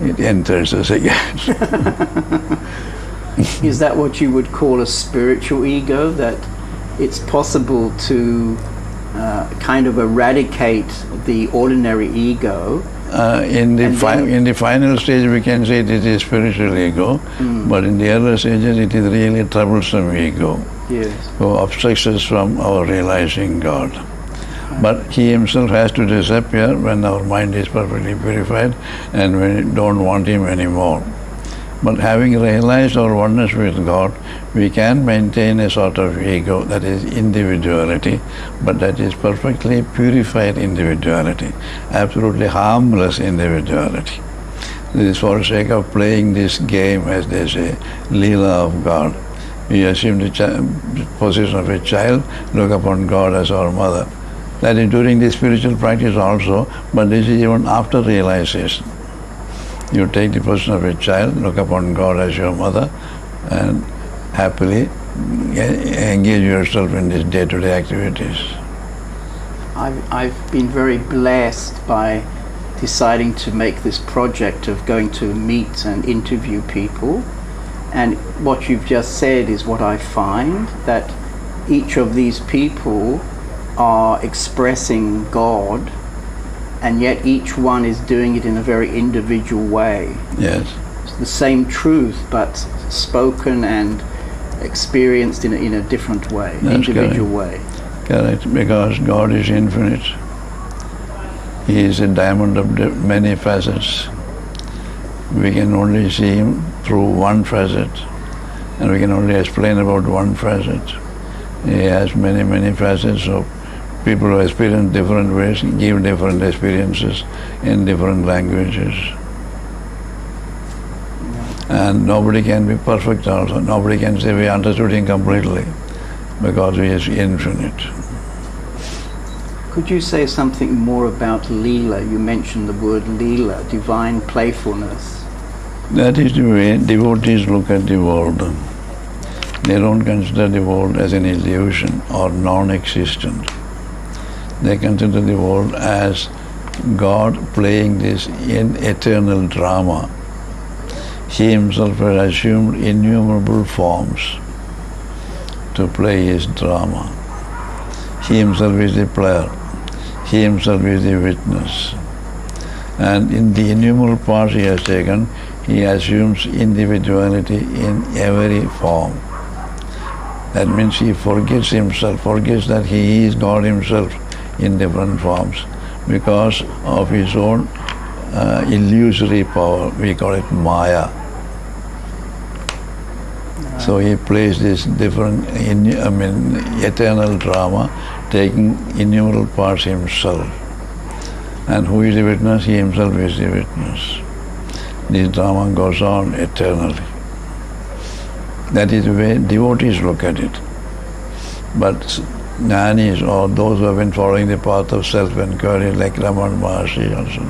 it enters us again. Is that what you would call a spiritual ego? That it's possible to kind of eradicate the ordinary ego? In the final stage, we can say it is spiritual ego, but in the earlier stages, it is really troublesome ego, yes, who obstructs us from our realizing God. But he himself has to disappear when our mind is perfectly purified and when we don't want him anymore. But having realized our oneness with God, we can maintain a sort of ego, that is individuality, but that is perfectly purified individuality, absolutely harmless individuality. This is for the sake of playing this game, as they say, Leela of God. We assume the position of a child, look upon God as our mother. That is during the spiritual practice also, but this is even after realization. You take the position of a child, look upon God as your mother, and happily engage yourself in these day-to-day activities. I've been very blessed by deciding to make this project of going to meet and interview people. And what you've just said is what I find, that each of these people are expressing God, and yet each one is doing it in a very individual way. Yes. It's the same truth, but spoken and experienced in a different way, That's individual way. Correct, because God is infinite. He is a diamond of many facets. We can only see him through one facet, and we can only explain about one facet. He has many, many facets, so people who experience different ways give different experiences in different languages. And nobody can be perfect also. Nobody can say we understood him completely, because he is infinite. Could you say something more about Leela? You mentioned the word Leela, divine playfulness. That is the way devotees look at the world. They don't consider the world as an illusion or non-existent. They consider the world as God playing this eternal drama. He himself has assumed innumerable forms to play his drama. He himself is the player. He himself is the witness. And in the innumerable parts he has taken, he assumes individuality in every form. That means he forgets himself, forgets that he is God himself in different forms because of his own illusory power. We call it Maya. So he plays this different, eternal drama, taking innumerable parts himself. And who is the witness? He himself is the witness. This drama goes on eternally. That is the way devotees look at it. But jnanis, or those who have been following the path of self-inquiry, like Ramana Maharshi also,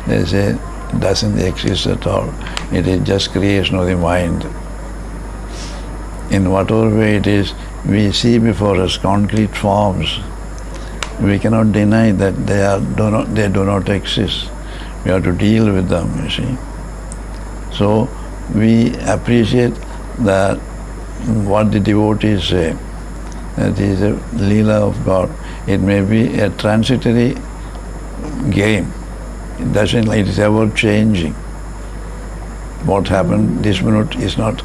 they say it doesn't exist at all. It is just creation of the mind. In whatever way it is, we see before us concrete forms. We cannot deny that they do not exist. We have to deal with them, you see. So we appreciate that what the devotees say, that is a Leela of God. It may be a transitory game. It is ever changing. What happened this minute is not,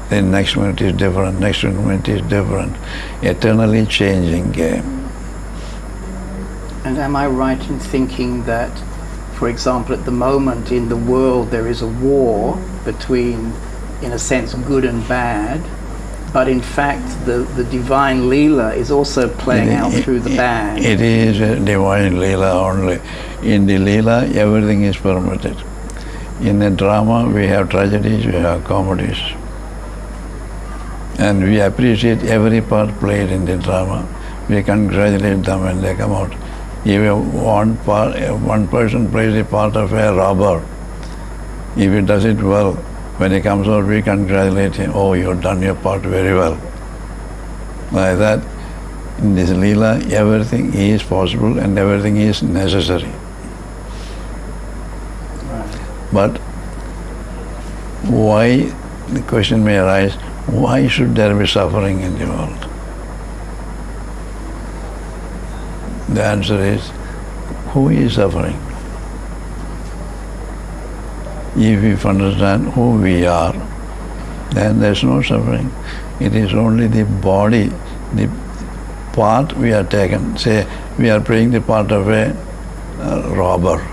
then next minute is different, next minute is different. Eternally changing game. And am I right in thinking that, for example, at the moment in the world there is a war between, in a sense, good and bad, but in fact the divine Leela is also playing out through the bad? It is a divine Leela only. In the Leela, everything is permitted. In a drama, we have tragedies, we have comedies. And we appreciate every part played in the drama. We congratulate them when they come out. If one person plays the part of a robber, if he does it well, when he comes out, we congratulate him. Oh, you've done your part very well. Like that, in this Leela, everything is possible and everything is necessary. But why, the question may arise, why should there be suffering in the world? The answer is, who is suffering? If we understand who we are, then there's no suffering. It is only the body, the part we are taken. Say, we are playing the part of a robber.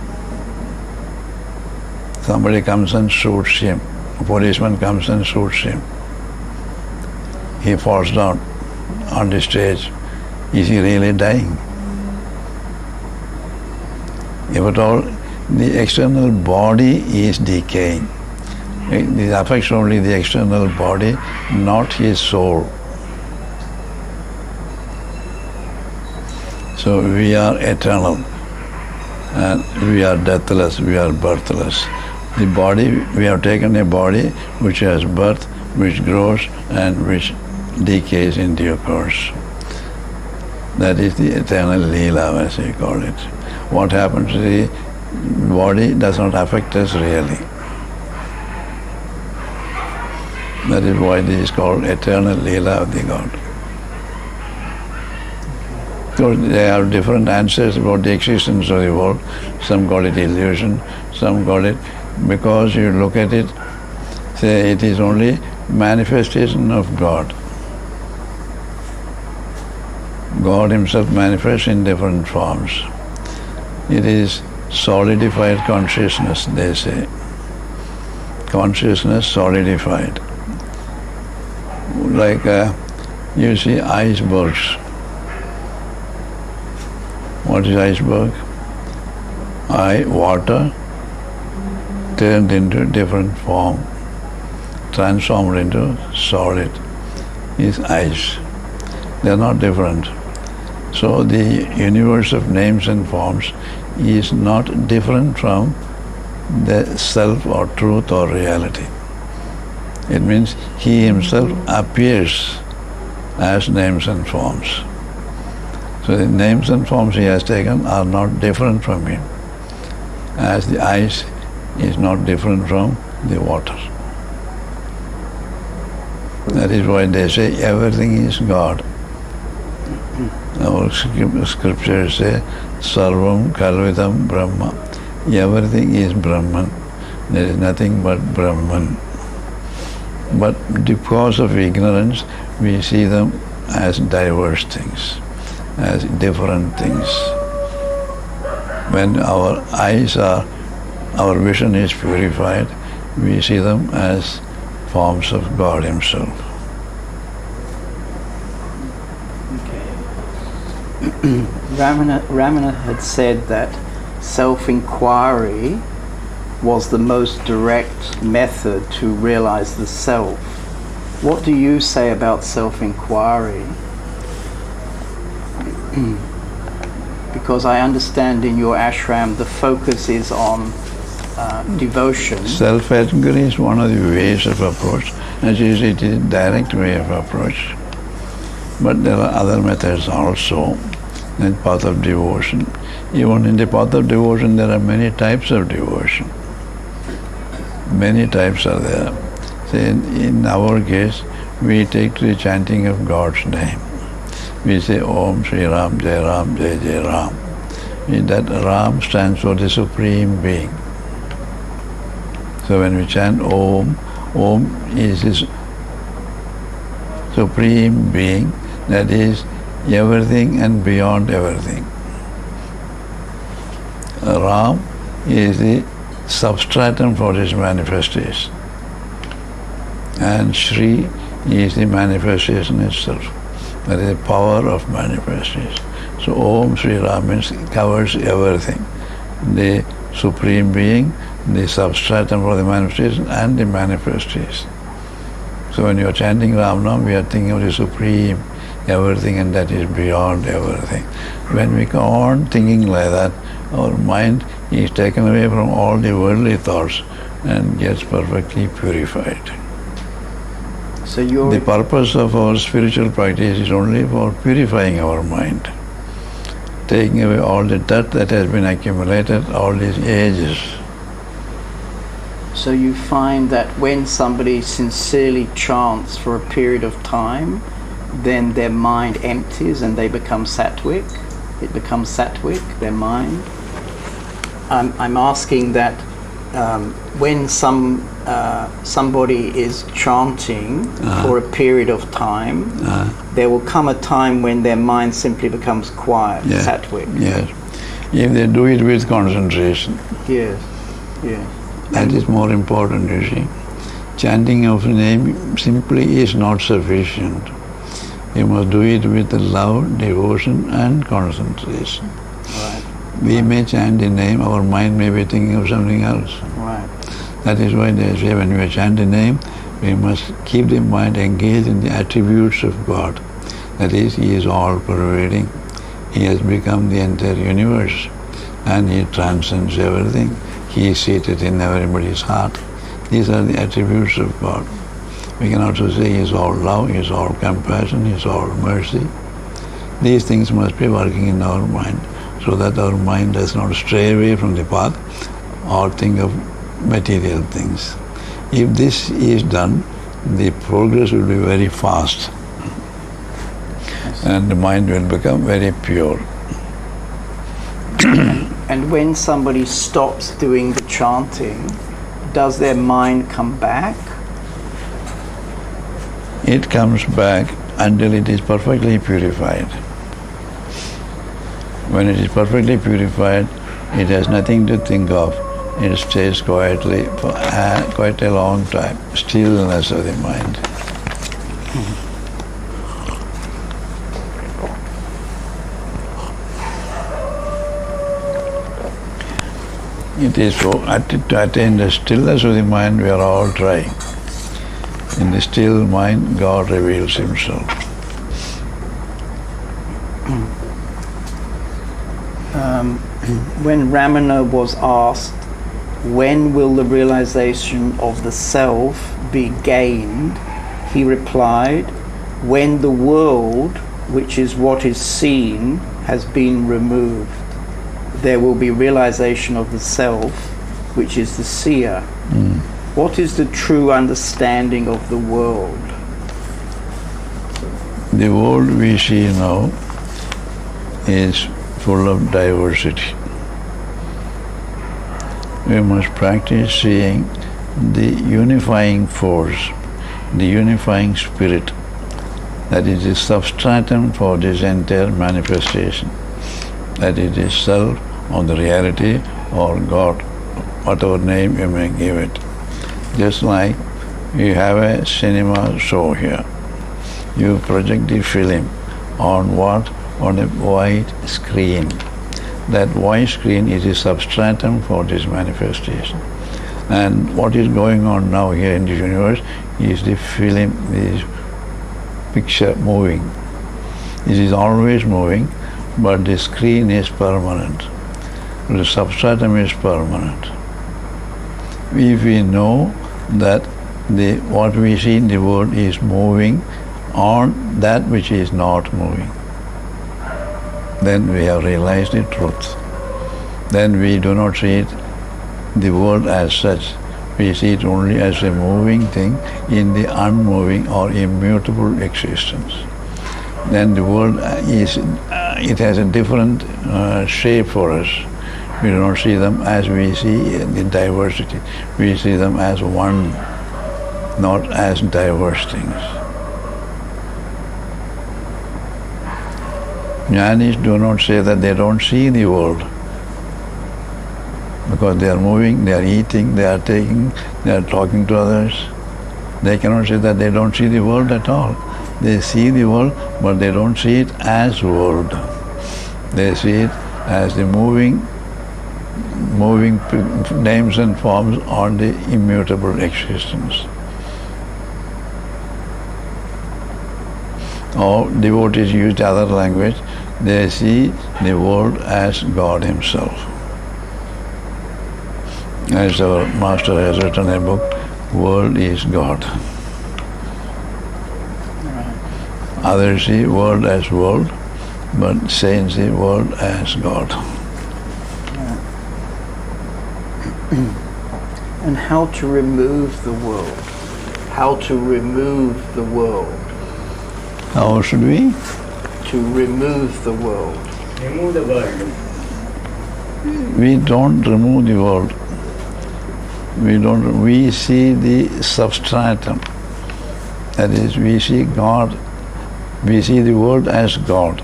Somebody comes and shoots him. A policeman comes and shoots him. He falls down on the stage. Is he really dying? If at all, the external body is decaying. This affects only the external body, not his soul. So we are eternal, and we are deathless, we are birthless. The body, we have taken a body which has birth, which grows, and which decays in due course. That is the eternal Leela, as we call it. What happens to the body does not affect us really. That is why this is called eternal Leela of the God. So they have different answers about the existence of the world. Some call it illusion, some call it, because you look at it, say it is only manifestation of God. God himself manifests in different forms. It is solidified consciousness, they say. Consciousness solidified. Like you see icebergs. What is iceberg? Water turned into different form, transformed into solid, is ice. They are not different. So the universe of names and forms is not different from the self or truth or reality. It means he himself appears as names and forms. So the names and forms he has taken are not different from him, as the ice is not different from the water. That is why they say everything is God. Our scriptures say, Sarvam Kalvidam Brahma. Everything is Brahman. There is nothing but Brahman. But because of ignorance, we see them as diverse things, as different things. When our our vision is purified, we see them as forms of God himself. Ramana had said that self-inquiry was the most direct method to realize the self. What do you say about self-inquiry? Because I understand in your ashram the focus is on devotion. Self-inquiry is one of the ways of approach. As you see, it is a direct way of approach. But there are other methods also. In the path of devotion. Even in the path of devotion, there are many types of devotion. Many types are there. Say in our case, we take to the chanting of God's name. We say Om Shri Ram, Jai Ram, Jai Jai Ram. That Ram stands for the Supreme Being. So when we chant Om, Om is his Supreme Being, that is everything and beyond everything. Ram is the substratum for his manifestation, and Shri is the manifestation itself. That is the power of manifestation. So Om Shri Ram means covers everything. The Supreme Being, the substratum for the manifestation, and the manifestation. So when you are chanting Ram Nam, we are thinking of the Supreme everything, and that is beyond everything. When we go on thinking like that, our mind is taken away from all the worldly thoughts and gets perfectly purified. So the purpose of our spiritual practice is only for purifying our mind, taking away all the dirt that has been accumulated all these ages. So you find that when somebody sincerely chants for a period of time, then their mind empties and they become sattvic. It becomes sattvic, their mind. I'm asking that when somebody is chanting for a period of time, there will come a time when their mind simply becomes quiet, sattvic. Yes. If they do it with concentration. Yes, yes. That is more important, you see. Chanting of the name simply is not sufficient. You must do it with love, devotion and concentration. Right. We may chant the name, our mind may be thinking of something else. Right. That is why they say when we chant the name, we must keep the mind engaged in the attributes of God. That is, He is all-pervading. He has become the entire universe and He transcends everything. He is seated in everybody's heart. These are the attributes of God. We can also say He is all love, He is all compassion, He is all mercy. These things must be working in our mind so that our mind does not stray away from the path or think of material things. If this is done, the progress will be very fast and the mind will become very pure. And when somebody stops doing the chanting, does their mind come back? It comes back until it is perfectly purified. When it is perfectly purified, it has nothing to think of. It stays quietly for quite a long time. Stillness of the mind. It is so, to attain the stillness of the mind, we are all trying. In the still mind, God reveals Himself. When Ramana was asked, when will the realization of the self be gained, he replied, when the world, which is what is seen, has been removed, there will be realization of the self, which is the seer. What is the true understanding of the world? The world we see now is full of diversity. We must practice seeing the unifying force, the unifying spirit, that it is substratum for this entire manifestation, that it is self or the reality or God, whatever name you may give it. Just like you have a cinema show here. You project the film on what? On a white screen. That white screen is a substratum for this manifestation. And what is going on now here in the universe is the film, this picture moving. It is always moving, but the screen is permanent. The substratum is permanent. If we know that what we see in the world is moving on that which is not moving, then we have realized the truth. Then we do not see the world as such. We see it only as a moving thing in the unmoving or immutable existence. Then the world it has a different shape for us. We do not see them as we see the diversity. We see them as one, not as diverse things. Jnanis do not say that they don't see the world, because they are moving, they are eating, they are taking, they are talking to others. They cannot say that they don't see the world at all. They see the world, but they don't see it as world. They see it as the moving names and forms on the immutable existence. Or devotees use other language, they see the world as God Himself. As our master has written a book, World is God. Others see world as world, but saints see world as God. And how to remove the world. How to remove the world. How should we? To remove the world. Remove the world. We don't remove the world. We see the substratum. That is, we see God. We see the world as God.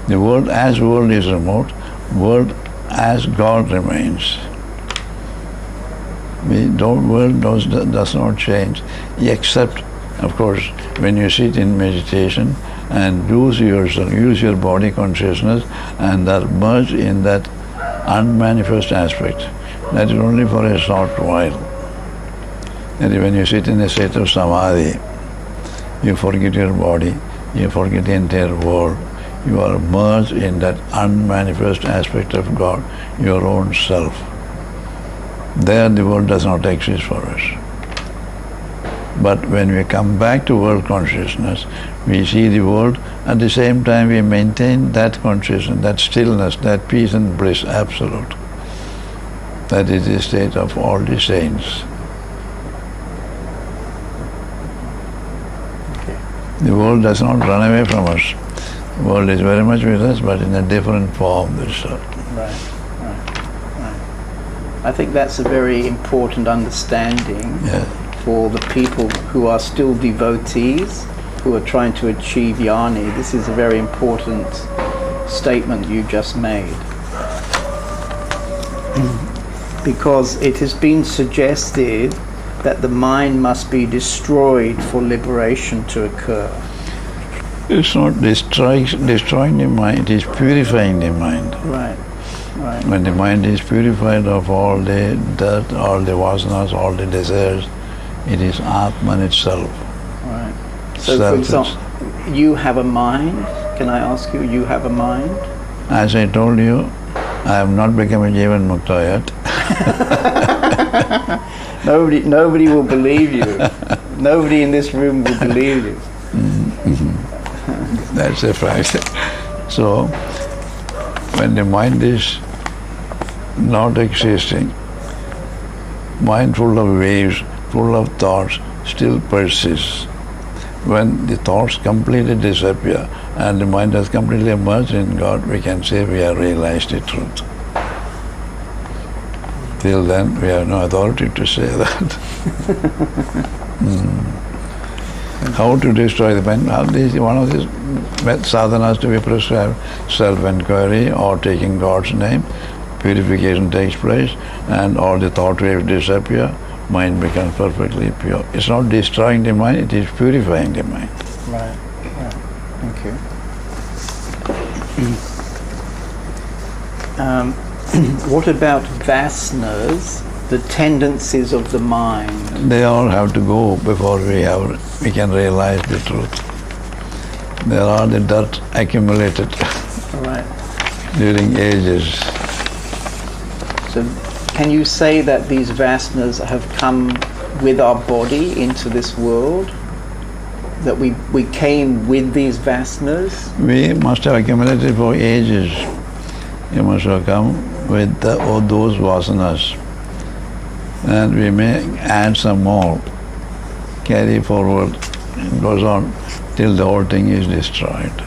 The world as world is removed. World as God remains. World does not change, except, of course, when you sit in meditation and use your body consciousness and are merged in that unmanifest aspect. That is only for a short while. And when you sit in a state of samadhi, you forget your body, you forget the entire world. You are merged in that unmanifest aspect of God, your own self. There the world does not exist for us. But when we come back to world consciousness, we see the world, at the same time we maintain that consciousness, that stillness, that peace and bliss absolute. That is the state of all the saints. Okay. The world does not run away from us. The world is very much with us, but in a different form. Right. I think that's a very important understanding for the people who are still devotees, who are trying to achieve jnana. This is a very important statement you just made. Because it has been suggested that the mind must be destroyed for liberation to occur. It's not destroying the mind, it is purifying the mind. Right. When the mind is purified of all the dirt, all the vasanas, all the desires, it is Atman itself. Right. So, for example, you have a mind. Can I ask you, you have a mind? As I told you, I have not become a Jivan Mukta yet. Nobody will believe you. Nobody in this room will believe you. That's a fact. So, when the mind is not existing, mind full of waves, full of thoughts, still persists. When the thoughts completely disappear and the mind has completely emerged in God, we can say we have realized the truth. Till then, we have no authority to say that. How to destroy the mind? One of these sadhanas to be prescribed: self-inquiry or taking God's name. Purification takes place and all the thought waves disappear. Mind becomes perfectly pure. It's not destroying the mind, it is purifying the mind. Right. Thank you. What about vasanas, the tendencies of the mind? They all have to go before we can realize the truth. There are the dirt accumulated during ages. So can you say that these vasanas have come with our body into this world? That we came with these vasanas? We must have accumulated for ages. You must have come with all those vasanas. And we may add some more, carry forward, it goes on till the whole thing is destroyed.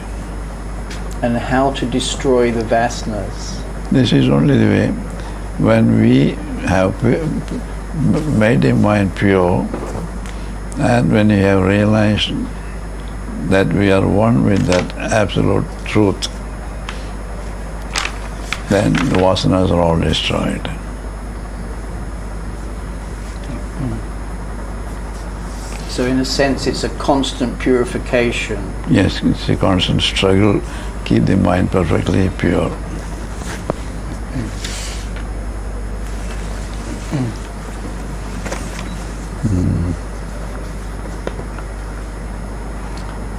And how to destroy the vasanas? This is only the way. When we have made the mind pure, and when we have realized that we are one with that absolute truth, then the vasanas are all destroyed. So in a sense it's a constant purification. Yes, it's a constant struggle, keep the mind perfectly pure.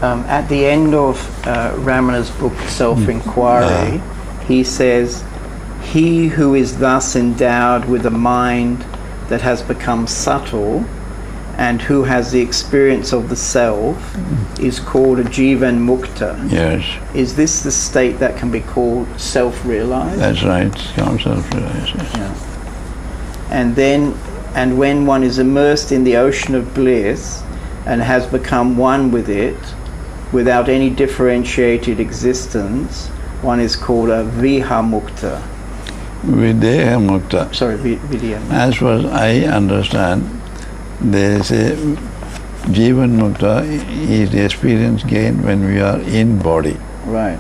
At the end of Ramana's book, Self-Inquiry, he says, "He who is thus endowed with a mind that has become subtle and who has the experience of the self is called a Jivan Mukta." Yes. Is this the state that can be called self-realized? That's right, self-realized. Yes. Yeah. And then And when one is immersed in the ocean of bliss and has become one with it, without any differentiated existence, one is called a Vihamukta. Videha Mukta. Sorry, Vidya. As far as I understand, they say Jivan Mukta is the experience gained when we are in body. Right.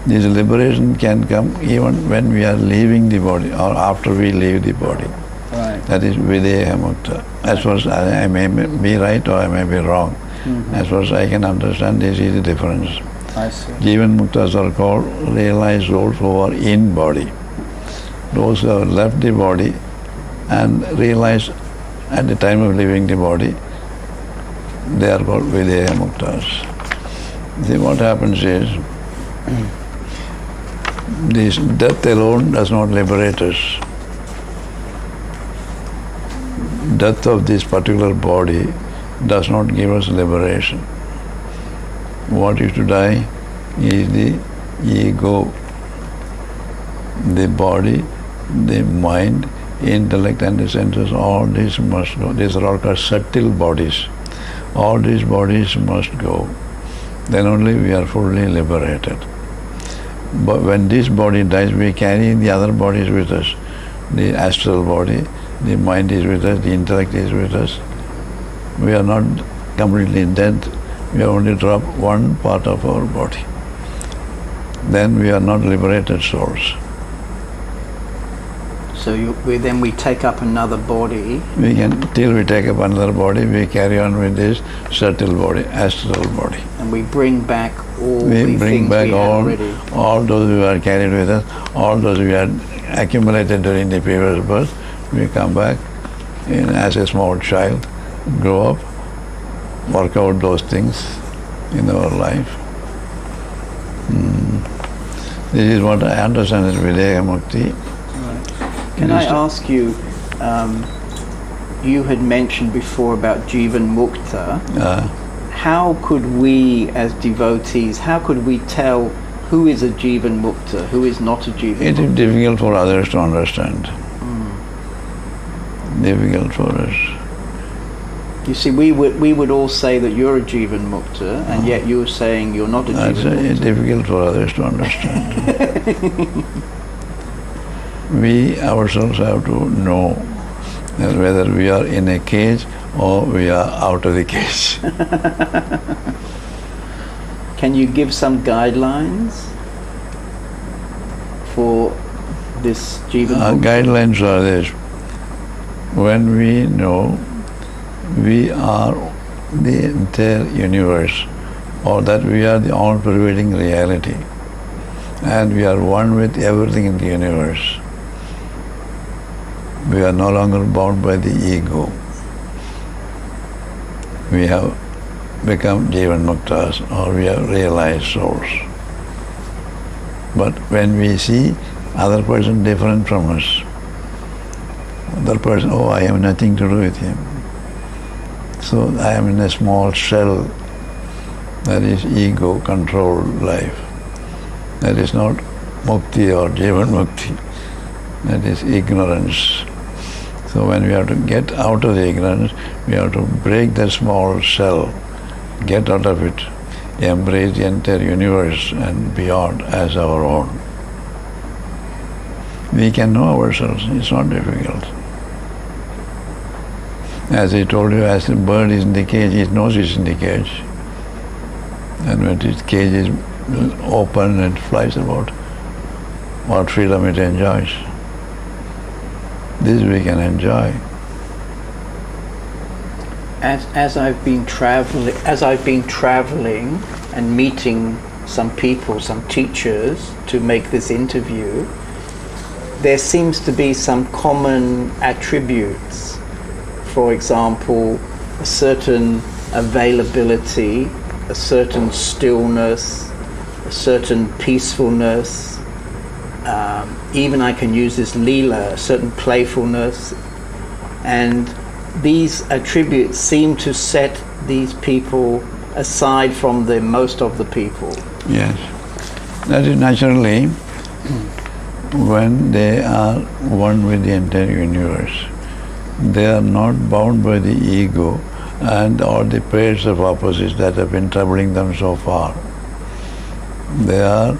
This liberation can come even when we are leaving the body or after we leave the body. Right. That is Videha Mukta. As far as I may be right or I may be wrong. Mm-hmm. As far as I can understand, this is the difference. I see. Jivan Muktas are called realized souls who are in body. Those who have left the body and realized at the time of leaving the body, they are called Videha Muktas. See, what happens is, this death alone does not liberate us. Death of this particular body does not give us liberation. What is to die is the ego, the body, the mind, intellect and the senses. All these must go. These are all called subtle bodies. All these bodies must go. Then only we are fully liberated. But when this body dies, we carry the other bodies with us. The astral body, the mind is with us, the intellect is with us. We are not completely dead. We have only dropped one part of our body. Then we are not liberated souls. So then we take up another body. We can, till we take up another body, we carry on with this subtle body, astral body. And we bring back all We the bring things back we had already. all those we are carried with us, all those we had accumulated during the previous birth. We come back as a small child, grow up, work out those things in our life. This is what I understand as Videha Mukti. Can I ask you, you had mentioned before about Jivan Mukta. How could we as devotees, how could we tell who is a Jivan Mukta, who is not a Jivan Mukta? It is difficult for others to understand. Difficult for us. You see, we would all say that you're a Jivan Mukta, and yet you're saying you're not a Jivan Mukta. It's difficult for others to understand. We ourselves have to know that whether we are in a cage or we are out of the cage. Can you give some guidelines for this Jivan Mukta? Guidelines are this. When we know we are the entire universe, or that we are the all-pervading reality, and we are one with everything in the universe, we are no longer bound by the ego. We have become Jivan Muktas, or we have realized souls. But when we see other person different from us, other person, oh, I have nothing to do with him. So I am in a small shell. That is ego-controlled life. That is not Mukti or Jivan Mukti. That is ignorance. So when we have to get out of the ignorance, we have to break the small shell, get out of it, embrace the entire universe and beyond as our own. We can know ourselves. It's not difficult. As I told you, as the bird is in the cage, it knows it's in the cage. And when its cage is open and flies about, what freedom it enjoys. This we can enjoy. As I've been traveling and meeting some people, some teachers to make this interview, there seems to be some common attributes. For example, a certain availability, a certain stillness, a certain peacefulness. Even I can use this lila, a certain playfulness. And these attributes seem to set these people aside from the most of the people. Yes. That is naturally when they are one with the entire universe, they are not bound by the ego and all the pairs of opposites that have been troubling them so far. They are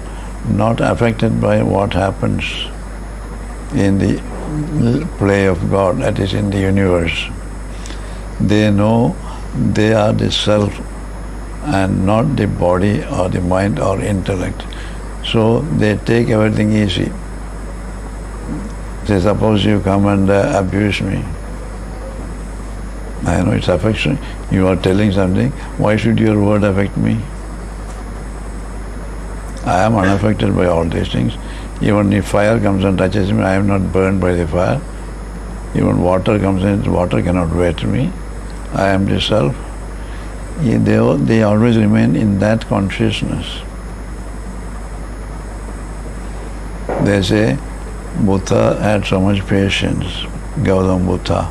not affected by what happens in the play of God, that is in the universe. They know they are the self and not the body or the mind or intellect. So they take everything easy. Say, suppose you come and abuse me. I know it's affection. You are telling something. Why should your word affect me? I am unaffected by all these things. Even if fire comes and touches me, I am not burned by the fire. Even water comes in, water cannot wet me. I am the self. They always remain in that consciousness. They say Buddha had so much patience. Gautama Buddha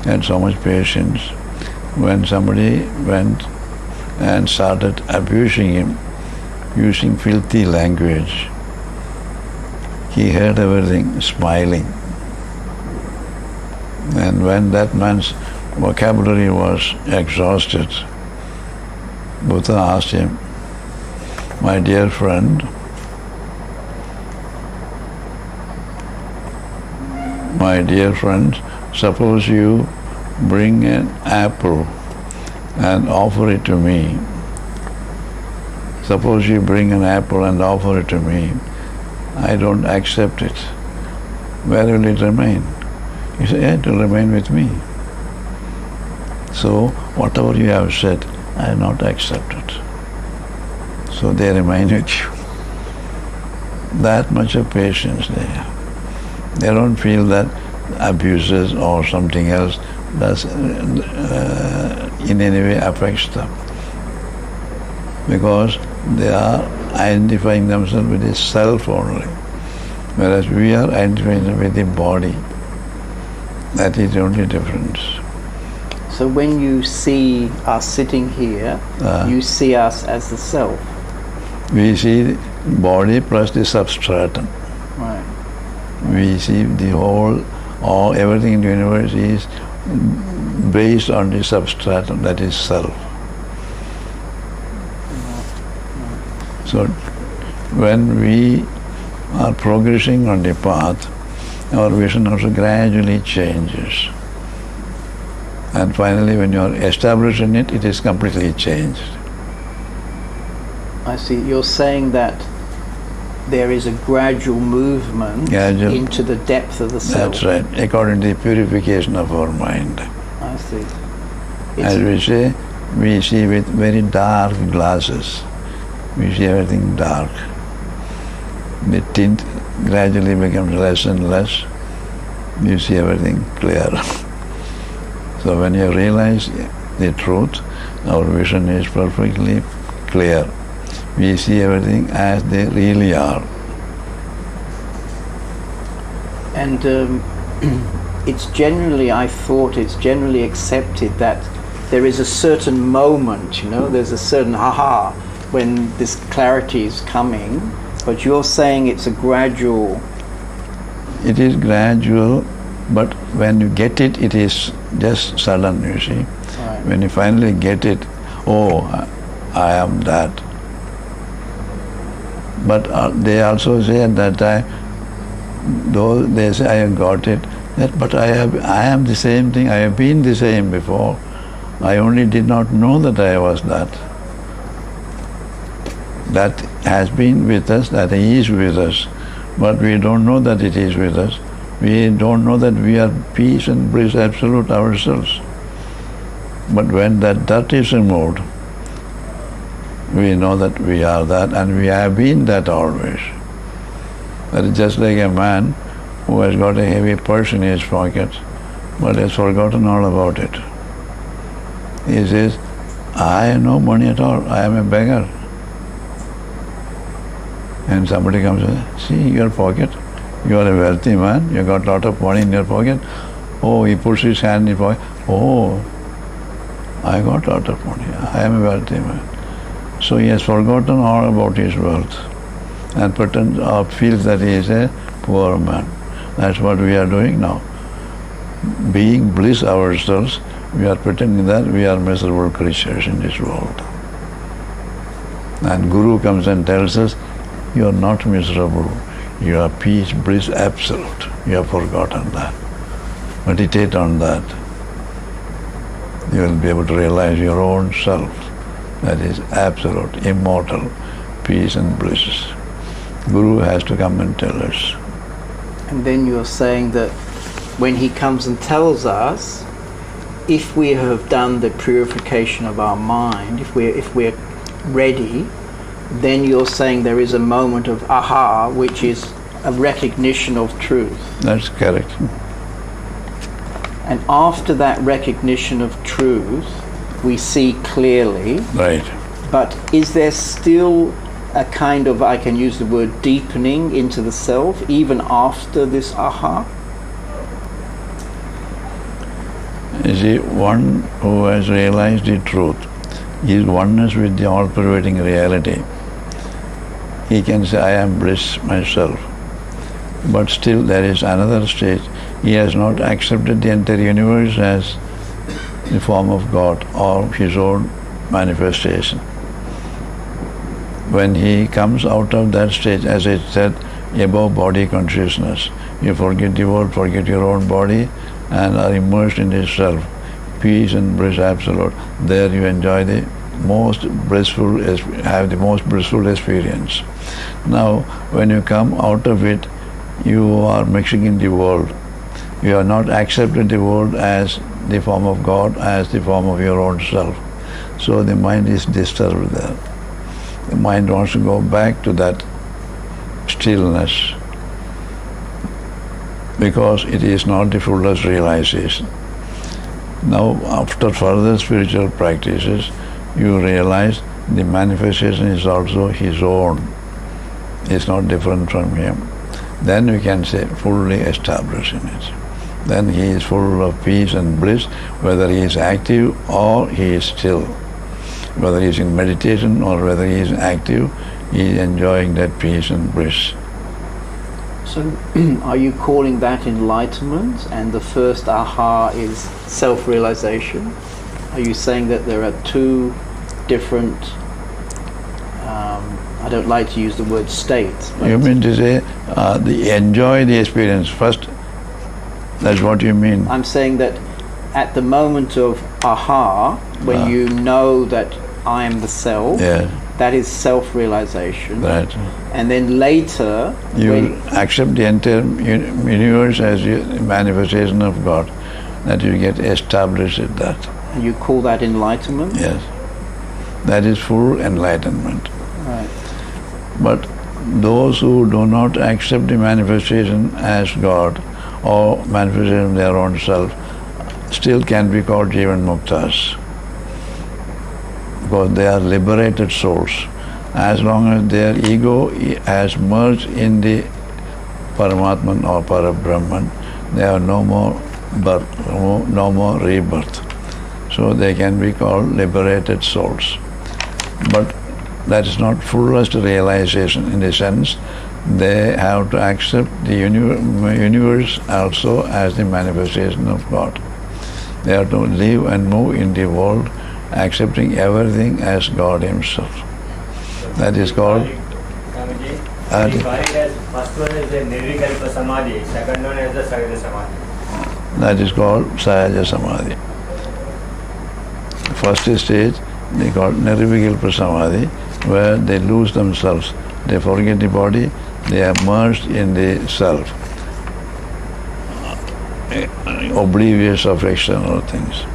had so much patience. When somebody went and started abusing him, using filthy language, he heard everything, smiling. And when that man's vocabulary was exhausted, Buddha asked him, my dear friend, suppose you bring an apple and offer it to me. Suppose you bring an apple and offer it to me. I don't accept it. Where will it remain? He said, yeah, it will remain with me. So whatever you have said, I have not accepted. So they remain with you. That much of patience they have. They don't feel that abuses or something else does in any way affects them. Because they are identifying themselves with the self only. Whereas we are identifying with the body. That is the only difference. So when you see us sitting here, you see us as the self. We see body plus the substratum. Right. We see the whole, or everything in the universe is based on the substratum, that is self. So when we are progressing on the path, our vision also gradually changes. And finally, when you are established in it, it is completely changed. I see. You're saying that there is a gradual movement into the depth of the self. That's right, according to the purification of our mind. I see. As we say, we see with very dark glasses. We see everything dark. The tint gradually becomes less and less. You see everything clear. So when you realize the truth, our vision is perfectly clear. We see everything as they really are. And it's generally accepted that there is a certain moment, there's a certain aha when this clarity is coming, but you're saying it's a gradual. It is gradual, but when you get it, it is just sudden, you see. Right. When you finally get it, oh, I am that. But they also say at that time, though they say I have got it, but I am the same thing, I have been the same before. I only did not know that I was that. That has been with us, that is with us, but we don't know that it is with us. We don't know that we are peace and bliss absolute ourselves. But when that dirt is removed, we know that we are that, and we have been that always. That is just like a man who has got a heavy purse in his pocket, but has forgotten all about it. He says, I have no money at all, I am a beggar. And somebody comes and says, see your pocket, you are a wealthy man, you got a lot of money in your pocket. Oh, he puts his hand in his pocket, oh, I got a lot of money, I am a wealthy man. So he has forgotten all about his wealth and pretends or feels that he is a poor man. That's what we are doing now. Being bliss ourselves, we are pretending that we are miserable creatures in this world. And Guru comes and tells us, you are not miserable. You are peace, bliss, absolute. You have forgotten that. Meditate on that. You will be able to realize your own self. That is absolute, immortal, peace and bliss. Guru has to come and tell us. And then you're saying that when he comes and tells us, if we have done the purification of our mind, if we're ready, then you're saying there is a moment of aha, which is a recognition of truth. That's correct. And after that recognition of truth, we see clearly. Right. But is there still a kind of, I can use the word, deepening into the self, even after this aha? You see, one who has realized the truth is oneness with the all-pervading reality. He can say, I am bliss myself. But still there is another stage. He has not accepted the entire universe as the form of God or his own manifestation. When he comes out of that stage, as I said, above body consciousness, you forget the world, forget your own body, and are immersed in yourself, peace and bliss absolute. There you enjoy the most blissful, have the most blissful experience. Now, when you come out of it, you are mixing in the world. You are not accepted the world as the form of God, as the form of your own self. So the mind is disturbed there. The mind wants to go back to that stillness because it is not the fullest realization. Now, after further spiritual practices, you realize the manifestation is also his own. It's not different from him. Then we can say fully established in it. Then he is full of peace and bliss, whether he is active or he is still. Whether he is in meditation or whether he is active, he is enjoying that peace and bliss. So are you calling that enlightenment, and the first aha is self-realization? Are you saying that there are two different, I don't like to use the word states. You mean to say enjoy the experience first? That's what you mean? I'm saying that at the moment of aha, when you know that I am the self, that is self-realization. Right. And then later, you accept the entire universe as a manifestation of God, that you get established at that. And you call that enlightenment? Yes. That is full enlightenment. Right. But those who do not accept the manifestation as God or manifestation of their own self still can be called Jivan Muktas, because they are liberated souls. As long as their ego has merged in the Paramatman or Parabrahman, they have no more birth, no more rebirth. So they can be called liberated souls. But that is not fullest realization in the sense they have to accept the universe also as the manifestation of God. They have to live and move in the world accepting everything as God himself. That is called first one is the Nirvikalpa Samadhi, second one is the Sahaja Samadhi. That is called Sahaja Samadhi. First stage they call Nirvikalpa Samadhi, where they lose themselves. They forget the body, they are merged in the self, oblivious of external things.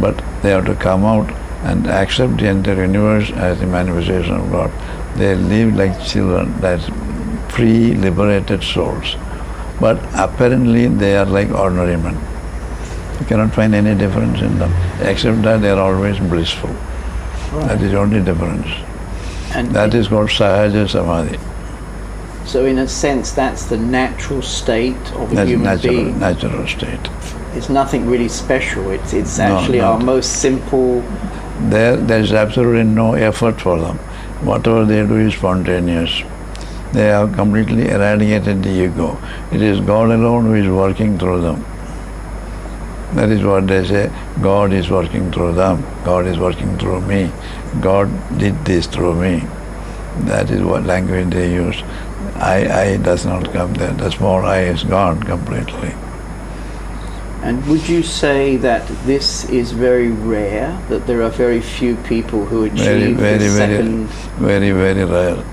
But they have to come out and accept the entire universe as the manifestation of God. They live like children, that's free, liberated souls. But apparently they are like ordinary men. You cannot find any difference in them, except that they are always blissful. Right. That is the only difference. And that is called Sahaja Samadhi. So in a sense, that's the natural state of a human being. Natural state. It's nothing really special. It's actually our most simple. There is absolutely no effort for them. Whatever they do is spontaneous. They have completely eradicated the ego. It is God alone who is working through them. That is what they say, God is working through them, God is working through me, God did this through me. That is what language they use. I does not come there. The small I is gone completely. And would you say that this is very rare, that there are very few people who achieve the second... Very rare.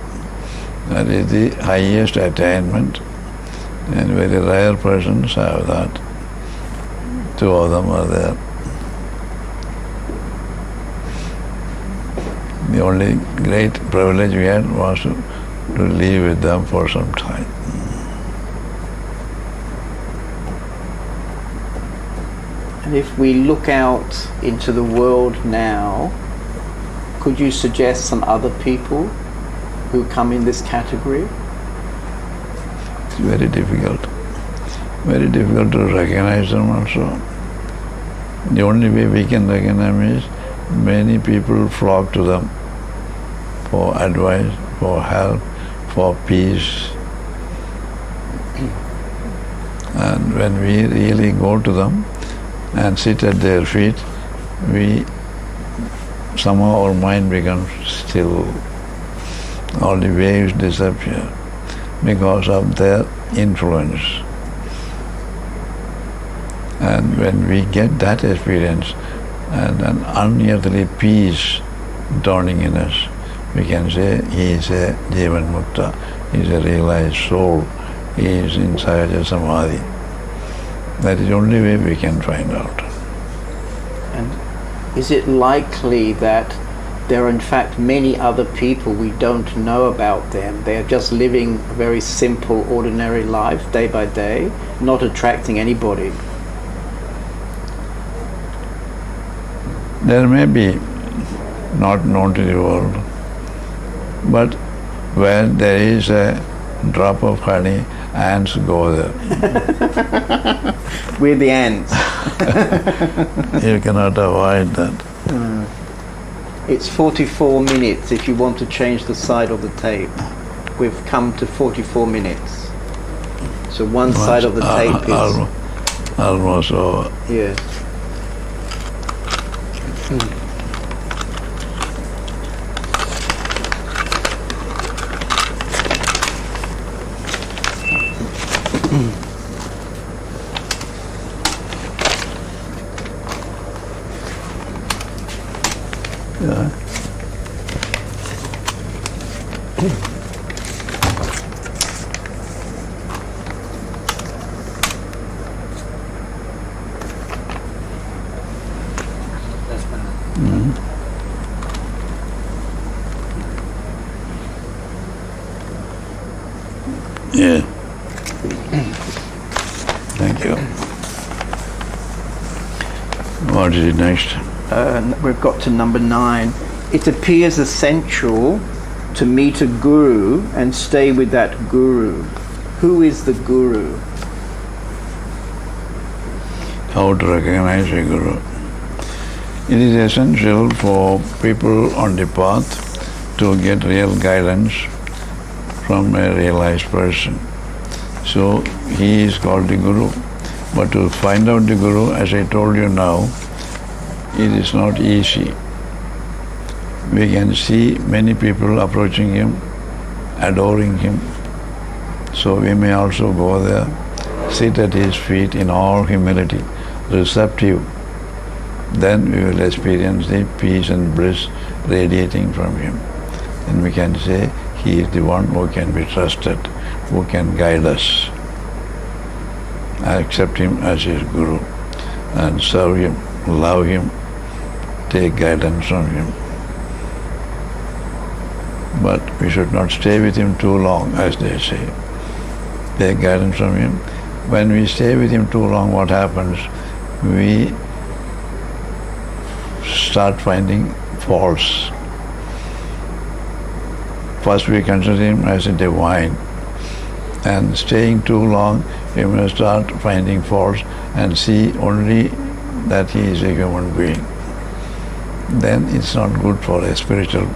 That is the highest attainment, and very rare persons have that. Two of them are there. The only great privilege we had was to live with them for some time. And if we look out into the world now, could you suggest some other people who come in this category? It's very difficult. Very difficult to recognize them also. The only way we can recognize them is many people flock to them for advice, for help, for peace. And when we really go to them and sit at their feet, somehow our mind becomes still. All the waves disappear because of their influence. And when we get that experience and an unearthly peace dawning in us, we can say he is a Jivan Mukta, he is a realized soul, he is in Sahaja Samadhi. That is the only way we can find out. And is it likely that there are in fact many other people we don't know about them? They are just living a very simple, ordinary life, day by day, not attracting anybody. There may be not known to the world, but where there is a drop of honey, ants go there. We're the ants. You cannot avoid that. It's 44 minutes if you want to change the side of the tape. We've come to 44 minutes. So one side of the tape is... Almost over. Yes. Yeah. Yeah. Thank you. What is it next? We've got to number 9. It appears essential to meet a guru and stay with that guru. Who is the guru? How to recognize a guru. It is essential for people on the path to get real guidance from a realized person. So he is called the guru. But to find out the guru, as I told you now, it is not easy. We can see many people approaching him, adoring him. So we may also go there, sit at his feet in all humility, receptive. Then we will experience the peace and bliss radiating from him. And we can say, he is the one who can be trusted, who can guide us. I accept him as his guru and serve him, love him, take guidance from him. But we should not stay with him too long, as they say. Take guidance from him. When we stay with him too long, what happens? We start finding faults. First we consider him as a divine, and staying too long, we may start finding faults and see only that he is a human being. Then it's not good for a spiritual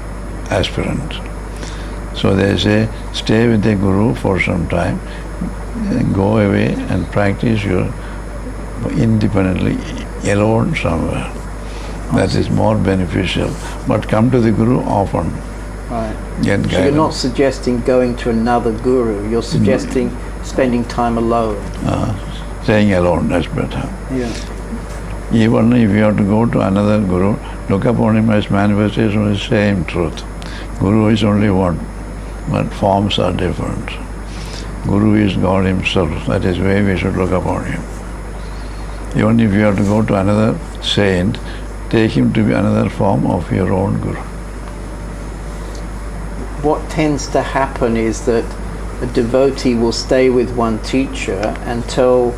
aspirant. So they say, stay with the Guru for some time, go away and practice your independently, alone somewhere. That is more beneficial. But come to the Guru often. Right. Get So guidance. you're not suggesting going to another guru, you're suggesting spending time alone. Staying alone, that's better. Yeah. Even if you have to go to another Guru, look upon him as manifestation of the same truth. Guru is only one, but forms are different. Guru is God himself. That is why we should look upon him. Even if you have to go to another saint, take him to be another form of your own Guru. What tends to happen is that a devotee will stay with one teacher until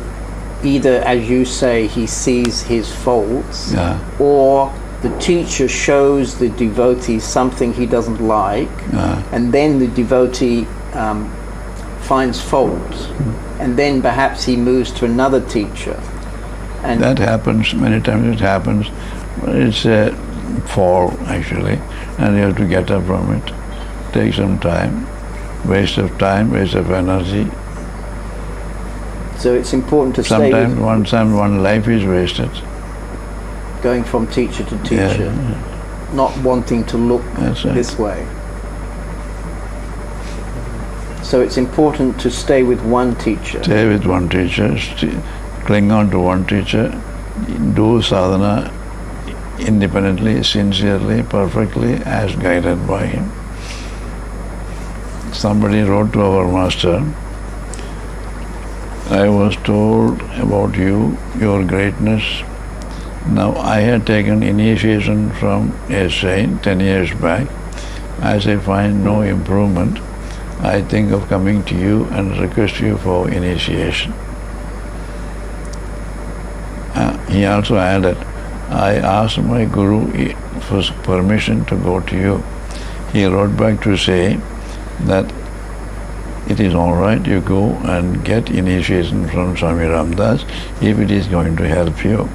either, as you say, he sees his faults, Yeah. or the teacher shows the devotee something he doesn't like, and then the devotee finds fault, and then perhaps he moves to another teacher. And That happens, many times it happens. It's a fall actually, and you have to get up from it. Take some time, waste of energy. so it's important to stay Sometimes with, one life is wasted. going from teacher to teacher, not wanting to look That's right. this way. So it's important to stay with one teacher. Stay with one teacher, cling on to one teacher, do sadhana independently, sincerely, perfectly, as guided by him. Somebody wrote to our master, I was told about you, your greatness. Now I had taken initiation from a saint 10 years back. As I find no improvement, I think of coming to you and request you for initiation. He also added, I asked my Guru for permission to go to you. He wrote back to say that it is all right, you go and get initiation from Swami Ramdas if it is going to help you.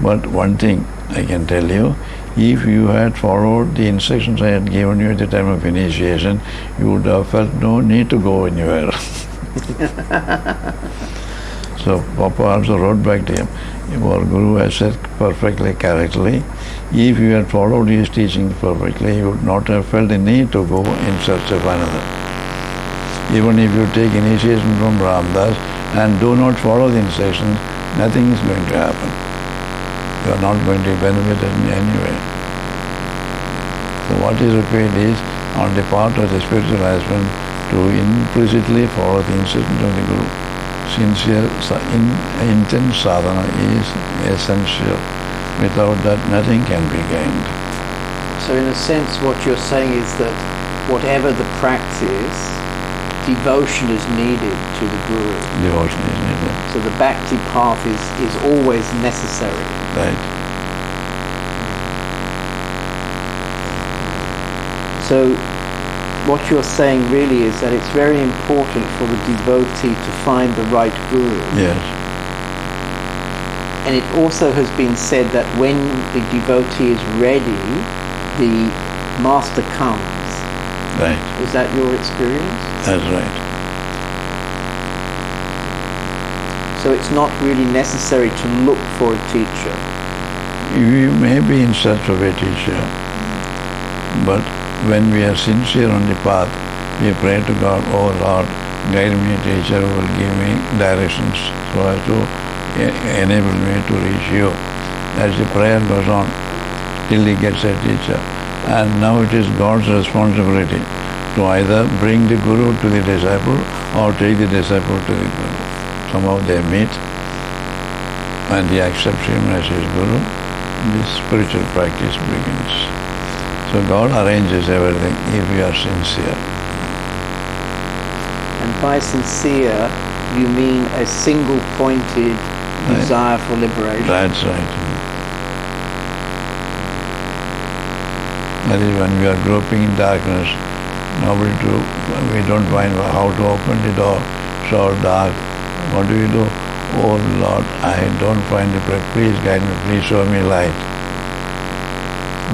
But one thing I can tell you, if you had followed the instructions I had given you at the time of initiation, you would have felt no need to go anywhere. So Papa also wrote back to him, our Guru has said perfectly correctly, if you had followed his teaching perfectly, you would not have felt the need to go in search of another. Even if you take initiation from Ramdas and do not follow the instructions, nothing is going to happen. You are not going to benefit in any way. So what is required is, on the part of the spiritual husband, to implicitly follow the instructions of the Guru. Sincere, intense sadhana is essential. Without that, nothing can be gained. So in a sense, what you're saying is that whatever the practice, devotion is needed to the Guru. Devotion is needed. So the bhakti path is always necessary. Right. So what you're saying really is that it's very important for the devotee to find the right Guru. Yes. And it also has been said that when the devotee is ready, the master comes. Right. Is that your experience? That's right. So it's not really necessary to look for a teacher. You may be in search of a teacher, but when we are sincere on the path, we pray to God, oh Lord, guide me, teacher who will give me directions so as to enable me to reach you. As the prayer goes on till he gets a teacher. And now it is God's responsibility to either bring the Guru to the disciple or take the disciple to the Guru. Somehow they meet and he accepts him as his Guru. This spiritual practice begins. So God arranges everything if we are sincere. And by sincere, you mean a single-pointed desire for liberation. That's right. That is when we are groping in darkness, we don't find how to open the door, so dark. What do? Oh Lord, I don't find the place. Please guide me, please show me light.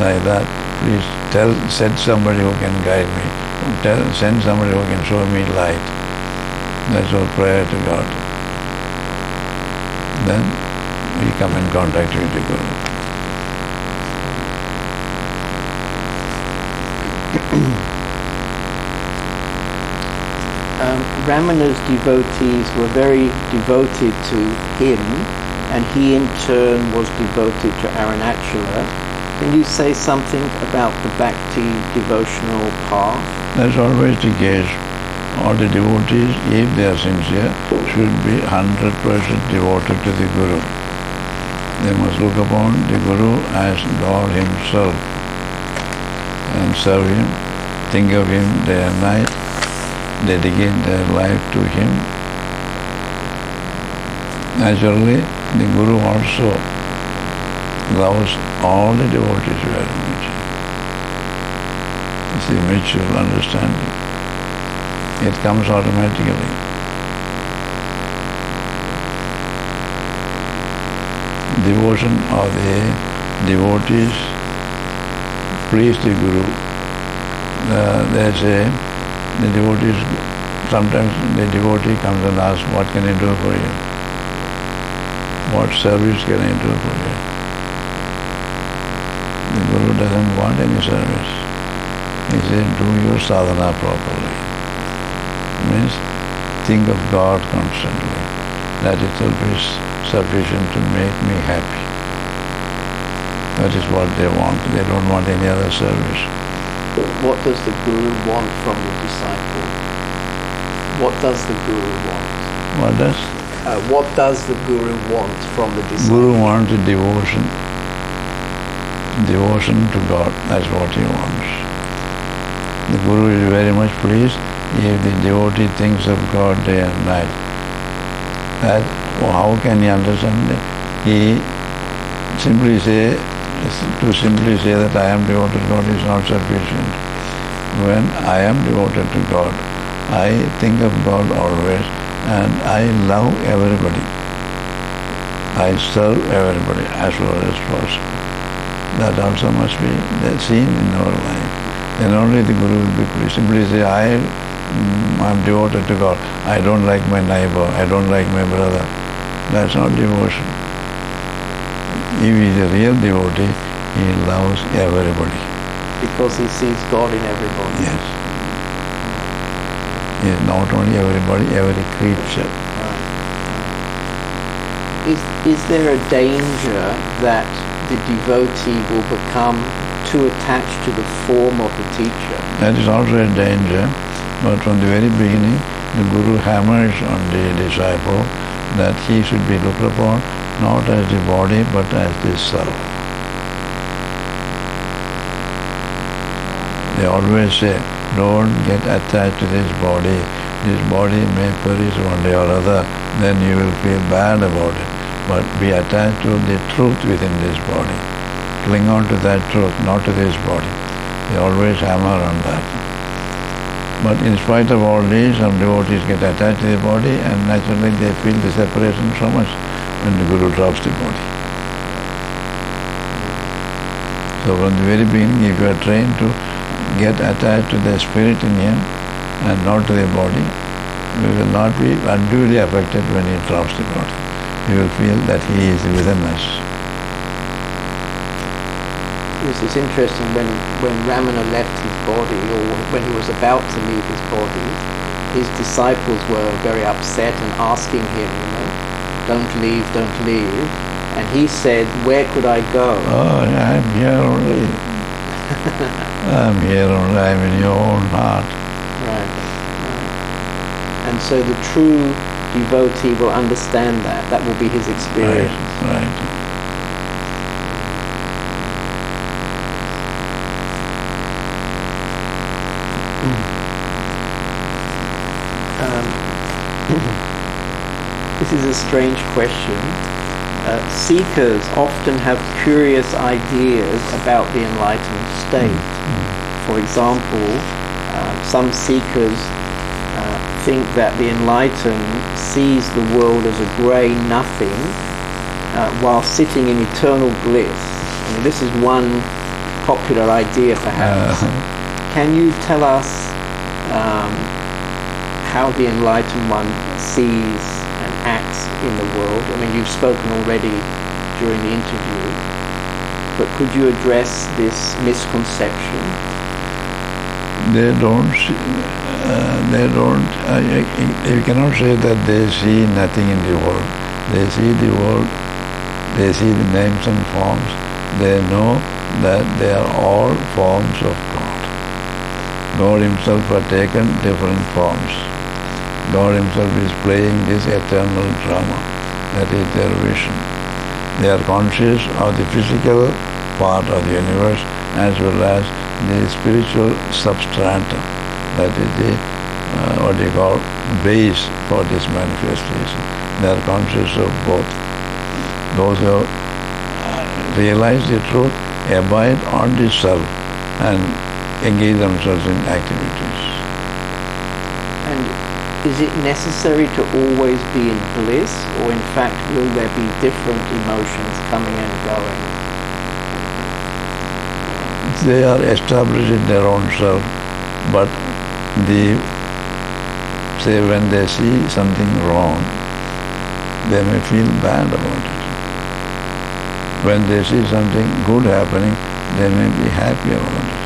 Like that, please send somebody who can guide me. send somebody who can show me light. That's our prayer to God. Then we come in contact with the Guru. Ramana's devotees were very devoted to him, and he in turn was devoted to Arunachala. Can you say something about the Bhakti devotional path? That's always the case. All the devotees, if they are sincere, should be 100% devoted to the Guru. They must look upon the Guru as God himself and serve him, think of him day and night, dedicate their life to him. Naturally, the Guru also loves all the devotees very much. It's the mutual understanding. It comes automatically. Devotion of the devotees please the Guru. They say, the devotees, sometimes the devotee comes and asks, what can I do for you? What service can I do for you? The Guru doesn't want any service. He says, do your sadhana properly. Means think of God constantly. That itself is sufficient to make me happy. That is what they want. They don't want any other service. What does the Guru want from the disciple? What does the Guru want? What does the Guru want from the disciple? Guru wants devotion. Devotion to God. That's what he wants. The Guru is very much pleased if the devotee thinks of God day and night. That, how can he understand it? He simply say that I am devoted to God is not sufficient. When I am devoted to God, I think of God always and I love everybody. I serve everybody as well as possible. That also must be seen in our life. Then only the Guru will be pleased. Simply say, I am devoted to God. I don't like my neighbor. I don't like my brother. That's not devotion. If he is a real devotee, he loves everybody. Because he sees God in everybody. Yes. He is not only everybody, every creature. Is there a danger that the devotee will become too attached to the form of the teacher? That is also a danger, but from the very beginning, the Guru hammers on the disciple that he should be looked upon not as the body but as the self. They always say, don't get attached to this body. This body may perish one day or other, then you will feel bad about it. But be attached to the truth within this body. Cling on to that truth, not to this body. They always hammer on that. But in spite of all this, some devotees get attached to the body and naturally they feel the separation so much when the Guru drops the body. So from the very beginning, if you are trained to get attached to the spirit in him and not to the body, you will not be unduly affected when he drops the body. You will feel that he is within us. Yes, it's interesting when Ramana left his body, or when he was about to leave his body, his disciples were very upset and asking him, don't leave, don't leave. And he said, where could I go? Oh, I'm here only. I'm here only. I'm in your own heart. Right. And so the true devotee will understand that. That will be his experience. Right. This is a strange question. Seekers often have curious ideas about the enlightened state. For example, some seekers think that the enlightened sees the world as a grey nothing while sitting in eternal bliss. I mean, this is one popular idea perhaps. Can you tell us how the enlightened one sees and acts in the world. I mean, you've spoken already during the interview, but could you address this misconception? They don't see, you cannot say that they see nothing in the world. They see the world, they see the names and forms. They know that they are all forms of God. God himself has taken different forms. God himself is playing this eternal drama. That is their vision. They are conscious of the physical part of the universe as well as the spiritual substratum. That is the what you call base for this manifestation. They are conscious of both. Those who realize the truth abide on the self and engage themselves in activities. And is it necessary to always be in bliss, or in fact will there be different emotions coming and going? They are established in their own self, but when they see something wrong, they may feel bad about it. When they see something good happening, they may be happy about it.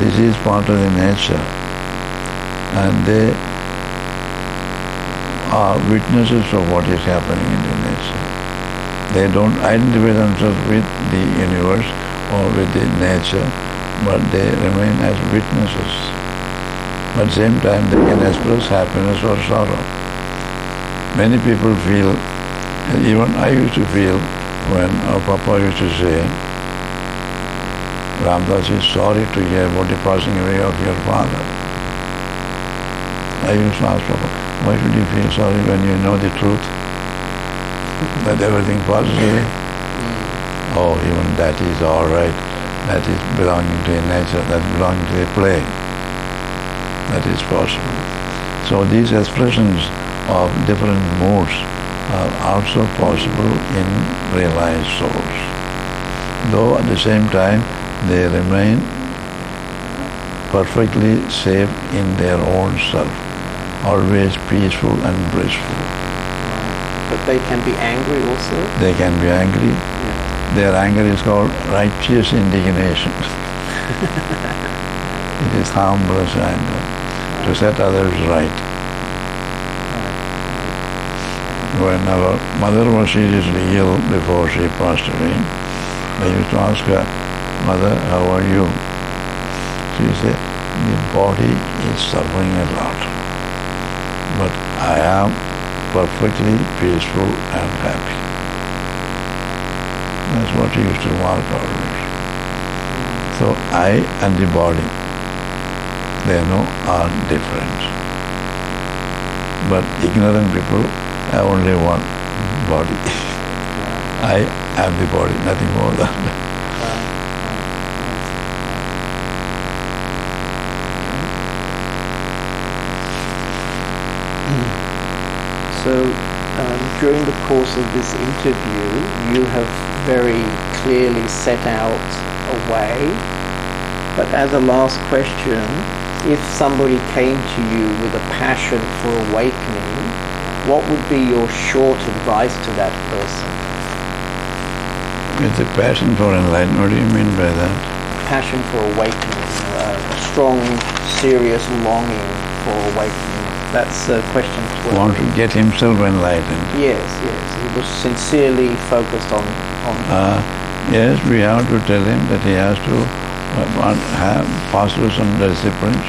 This is part of the nature, and they are witnesses of what is happening in the nature. They don't identify themselves with the universe or with the nature, but they remain as witnesses. But at the same time, they can express happiness or sorrow. Many people feel, even I used to feel, when our Papa used to say, Ramdas is sorry to hear about the passing away of your father. I used to ask Papa, why should you feel sorry when you know the truth? That everything passes away? Oh, even that is all right. That is belonging to a nature, that belonging to a play. That is possible. So these expressions of different moods are also possible in realized souls. Though at the same time they remain perfectly safe in their own self, always peaceful and blissful. But they can be angry also? They can be angry. Yeah. Their anger is called righteous indignation. It is harmless anger, to set others right. When our mother was seriously ill before she passed away, I used to ask her, Mother, how are you? She said, the body is suffering a lot, but I am perfectly peaceful and happy. That's what she used to mark always. So I and the body, they know, are different. But ignorant people have only one body. I am the body, nothing more than that. So during the course of this interview, you have very clearly set out a way. But as a last question, if somebody came to you with a passion for awakening, what would be your short advice to that person? It's a passion for enlightenment. What do you mean by that? Passion for awakening, a strong, serious longing for awakening. That's question 12. Want to get himself enlightened. Yes. He was sincerely focused on Yes, we have to tell him that he has to pass through some disciplines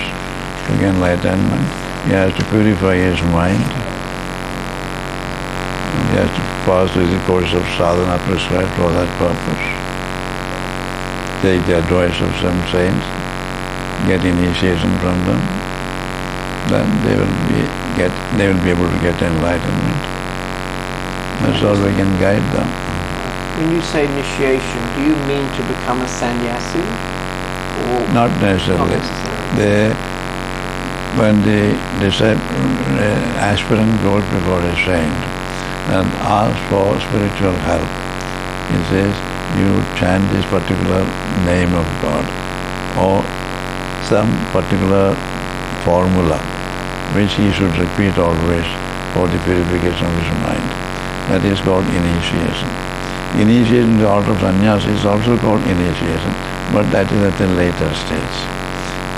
to get enlightenment. He has to purify his mind. He has to pass through the course of sadhana prescribed for that purpose. Take the advice of some saints, get initiation from them. Then they will be able to get enlightenment. That's all we can guide them. When you say initiation, do you mean to become a sannyasi? Or Not necessarily. When the aspirant goes before a saint and asks for spiritual help, he says, you chant this particular name of God or some particular formula which he should repeat always for the purification of his mind. That is called initiation. Initiation in the order of sannyas is also called initiation, but that is at a later stage.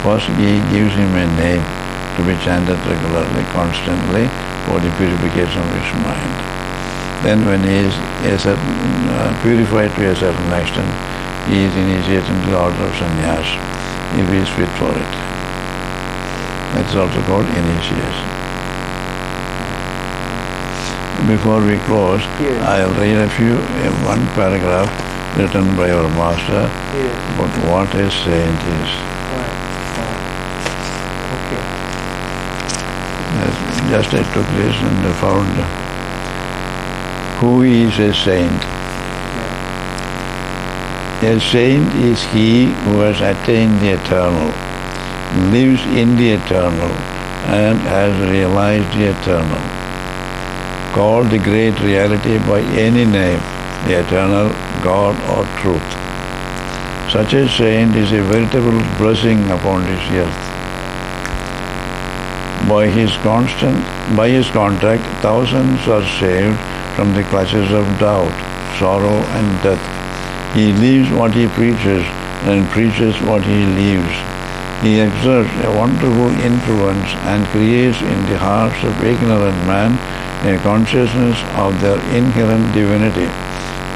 First he gives him a name to be chanted regularly, constantly, for the purification of his mind. Then when he is purified to a certain extent, he is initiated into the order of sannyas, if he is fit for it. That is also called initiation. Before we close, I'll read one paragraph written by our master about what a saint is. Okay. Just I took this and found who is a saint. A saint is he who has attained the eternal, lives in the eternal, and has realized the eternal. Called the great reality by any name, the eternal, God or truth. Such a saint is a veritable blessing upon this earth. By his contact, thousands are saved from the clutches of doubt, sorrow and death. He lives what he preaches and preaches what he lives. He exerts a wonderful influence and creates in the hearts of ignorant man a consciousness of their inherent divinity.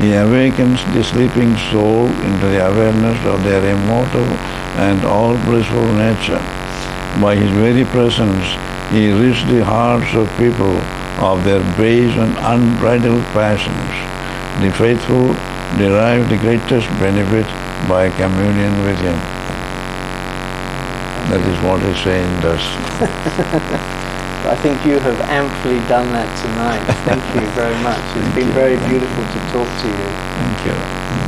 He awakens the sleeping soul into the awareness of their immortal and all-blissful nature. By his very presence, he rids the hearts of people of their base and unbridled passions. The faithful derive the greatest benefit by communion with him. That is what a saint does. I think you have amply done that tonight. Thank you very much. It's been very beautiful to talk to you. Thank you.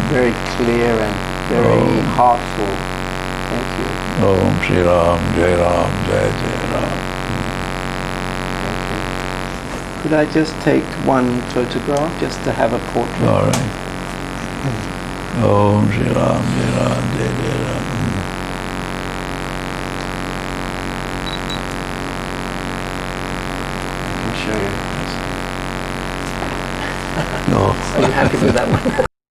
Very clear and very heartful. Thank you. Om Shri Ram, Jai Ram, Jai Jai Ram. Could I just take one photograph just to have a portrait? All right. Om Shri Ram, Jai Ram, Jai Jai Ram. I'll show you. No. Are you happy with that one?